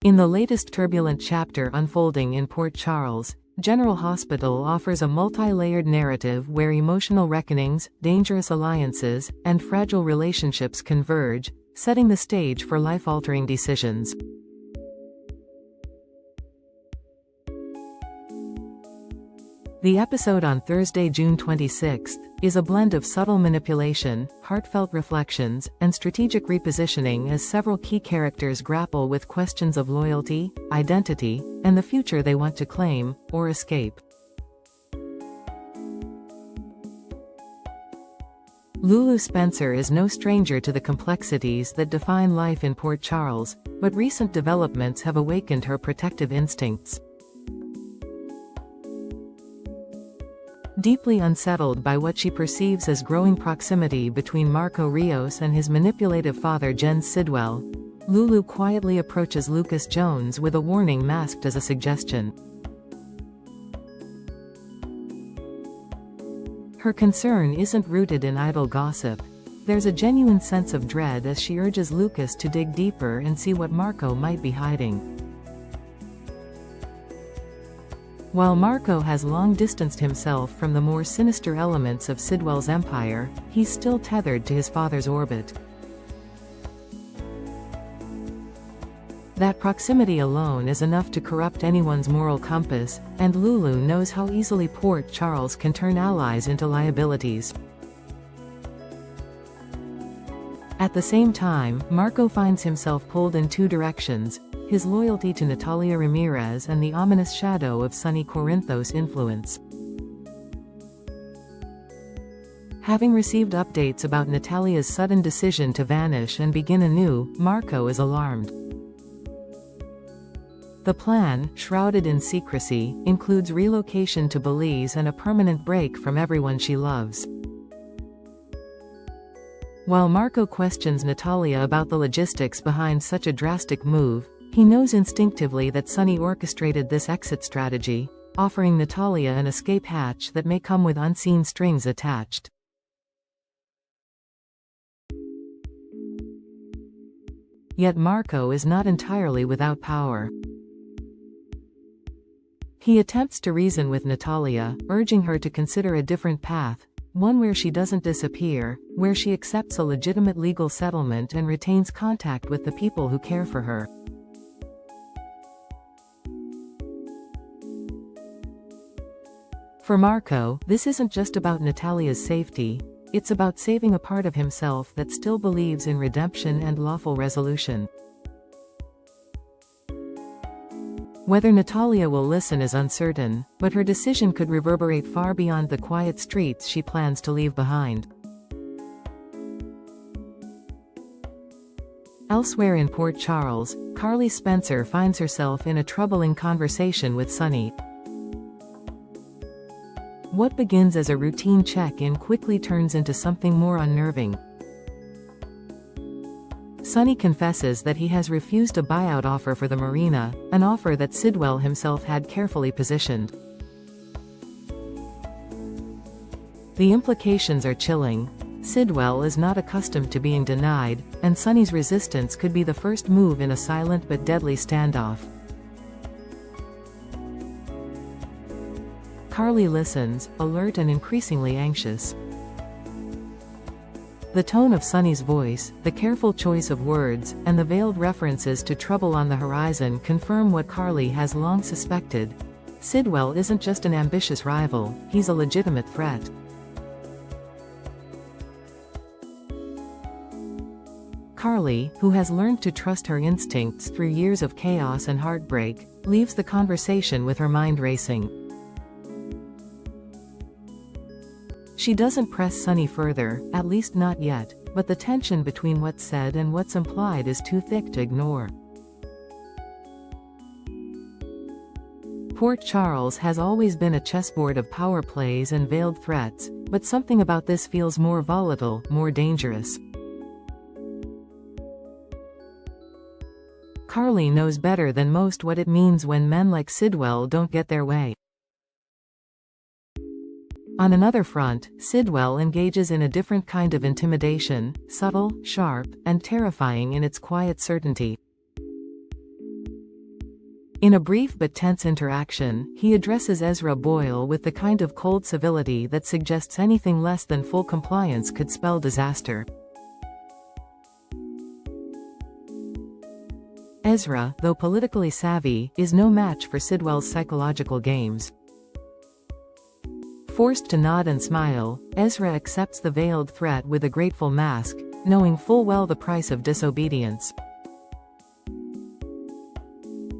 In the latest turbulent chapter unfolding in Port Charles, General Hospital offers a multi-layered narrative where emotional reckonings, dangerous alliances, and fragile relationships converge, setting the stage for life-altering decisions. The episode on Thursday, June 26, is a blend of subtle manipulation, heartfelt reflections, and strategic repositioning as several key characters grapple with questions of loyalty, identity, and the future they want to claim, or escape. Lulu Spencer is no stranger to the complexities that define life in Port Charles, but recent developments have awakened her protective instincts. Deeply unsettled by what she perceives as growing proximity between Marco Rios and his manipulative father Jens Sidwell, Lulu quietly approaches Lucas Jones with a warning masked as a suggestion. Her concern isn't rooted in idle gossip. There's a genuine sense of dread as she urges Lucas to dig deeper and see what Marco might be hiding. While Marco has long distanced himself from the more sinister elements of Sidwell's empire, he's still tethered to his father's orbit. That proximity alone is enough to corrupt anyone's moral compass, and Lulu knows how easily Port Charles can turn allies into liabilities. At the same time, Marco finds himself pulled in two directions: his loyalty to Natalia Ramirez and the ominous shadow of Sonny Corinthos' influence. Having received updates about Natalia's sudden decision to vanish and begin anew, Marco is alarmed. The plan, shrouded in secrecy, includes relocation to Belize and a permanent break from everyone she loves. While Marco questions Natalia about the logistics behind such a drastic move, he knows instinctively that Sonny orchestrated this exit strategy, offering Natalia an escape hatch that may come with unseen strings attached. Yet Marco is not entirely without power. He attempts to reason with Natalia, urging her to consider a different path, one where she doesn't disappear, where she accepts a legitimate legal settlement and retains contact with the people who care for her. For Marco, this isn't just about Natalia's safety, it's about saving a part of himself that still believes in redemption and lawful resolution. Whether Natalia will listen is uncertain, but her decision could reverberate far beyond the quiet streets she plans to leave behind. Elsewhere in Port Charles, Carly Spencer finds herself in a troubling conversation with Sonny. What begins as a routine check-in quickly turns into something more unnerving. Sonny confesses that he has refused a buyout offer for the marina, an offer that Sidwell himself had carefully positioned. The implications are chilling. Sidwell is not accustomed to being denied, and Sonny's resistance could be the first move in a silent but deadly standoff. Carly listens, alert and increasingly anxious. The tone of Sonny's voice, the careful choice of words, and the veiled references to trouble on the horizon confirm what Carly has long suspected. Sidwell isn't just an ambitious rival, he's a legitimate threat. Carly, who has learned to trust her instincts through years of chaos and heartbreak, leaves the conversation with her mind racing. She doesn't press Sonny further, at least not yet, but the tension between what's said and what's implied is too thick to ignore. Port Charles has always been a chessboard of power plays and veiled threats, but something about this feels more volatile, more dangerous. Carly knows better than most what it means when men like Sidwell don't get their way. On another front, Sidwell engages in a different kind of intimidation, subtle, sharp, and terrifying in its quiet certainty. In a brief but tense interaction, he addresses Ezra Boyle with the kind of cold civility that suggests anything less than full compliance could spell disaster. Ezra, though politically savvy, is no match for Sidwell's psychological games. Forced to nod and smile, Ezra accepts the veiled threat with a grateful mask, knowing full well the price of disobedience.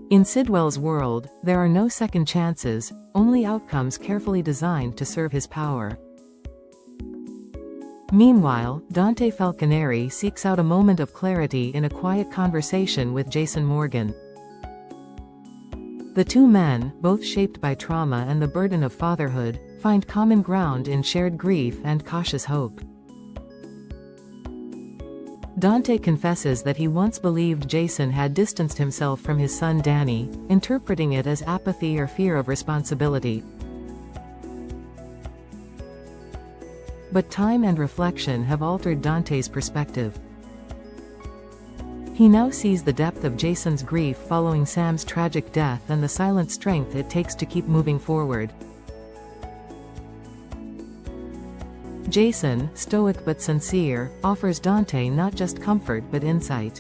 In Sidwell's world, there are no second chances, only outcomes carefully designed to serve his power. Meanwhile, Dante Falconeri seeks out a moment of clarity in a quiet conversation with Jason Morgan. The two men, both shaped by trauma and the burden of fatherhood, find common ground in shared grief and cautious hope. Dante confesses that he once believed Jason had distanced himself from his son Danny, interpreting it as apathy or fear of responsibility. But time and reflection have altered Dante's perspective. He now sees the depth of Jason's grief following Sam's tragic death and the silent strength it takes to keep moving forward. Jason, stoic but sincere, offers Dante not just comfort but insight.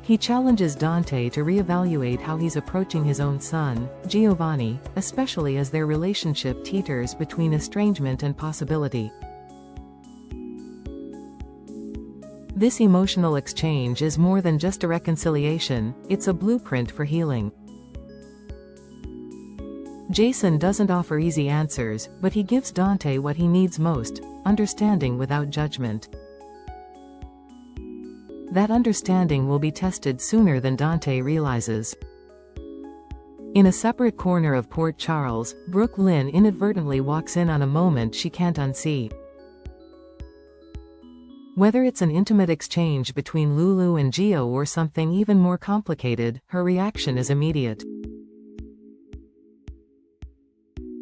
He challenges Dante to reevaluate how he's approaching his own son, Giovanni, especially as their relationship teeters between estrangement and possibility. This emotional exchange is more than just a reconciliation, it's a blueprint for healing. Jason doesn't offer easy answers, but he gives Dante what he needs most: understanding without judgment. That understanding will be tested sooner than Dante realizes. In a separate corner of Port Charles, Brooke Lynn inadvertently walks in on a moment she can't unsee. Whether it's an intimate exchange between Lulu and Gio or something even more complicated, her reaction is immediate.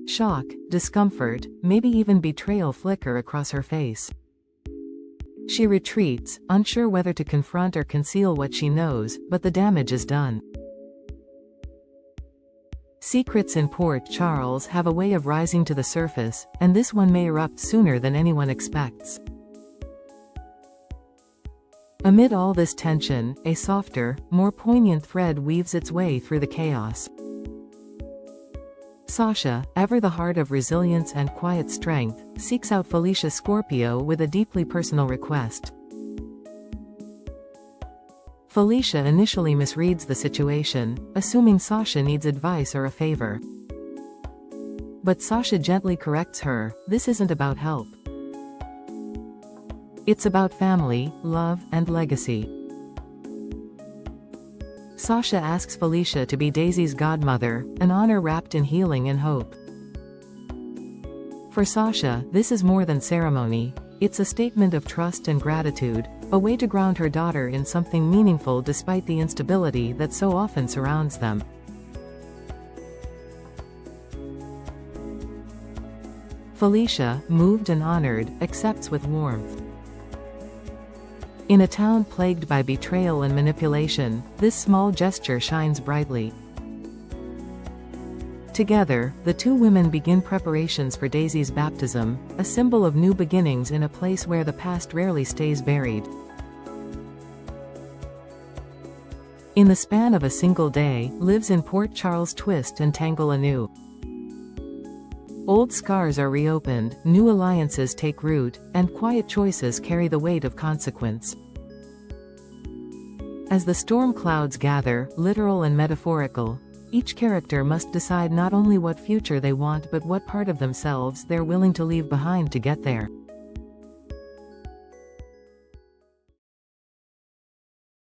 Shock, discomfort, maybe even betrayal flicker across her face. She retreats, unsure whether to confront or conceal what she knows, but the damage is done. Secrets in Port Charles have a way of rising to the surface, and this one may erupt sooner than anyone expects. Amid all this tension, a softer, more poignant thread weaves its way through the chaos. Sasha, ever the heart of resilience and quiet strength, seeks out Felicia Scorpio with a deeply personal request. Felicia initially misreads the situation, assuming Sasha needs advice or a favor. But Sasha gently corrects her: this isn't about help. It's about family, love, and legacy. Sasha asks Felicia to be Daisy's godmother, an honor wrapped in healing and hope. For Sasha, this is more than ceremony. It's a statement of trust and gratitude, a way to ground her daughter in something meaningful despite the instability that so often surrounds them. Felicia, moved and honored, accepts with warmth. In a town plagued by betrayal and manipulation, this small gesture shines brightly. Together, the two women begin preparations for Daisy's baptism, a symbol of new beginnings in a place where the past rarely stays buried. In the span of a single day, lives in Port Charles twist and tangle anew. Old scars are reopened, new alliances take root, and quiet choices carry the weight of consequence. As the storm clouds gather, literal and metaphorical, each character must decide not only what future they want but what part of themselves they're willing to leave behind to get there.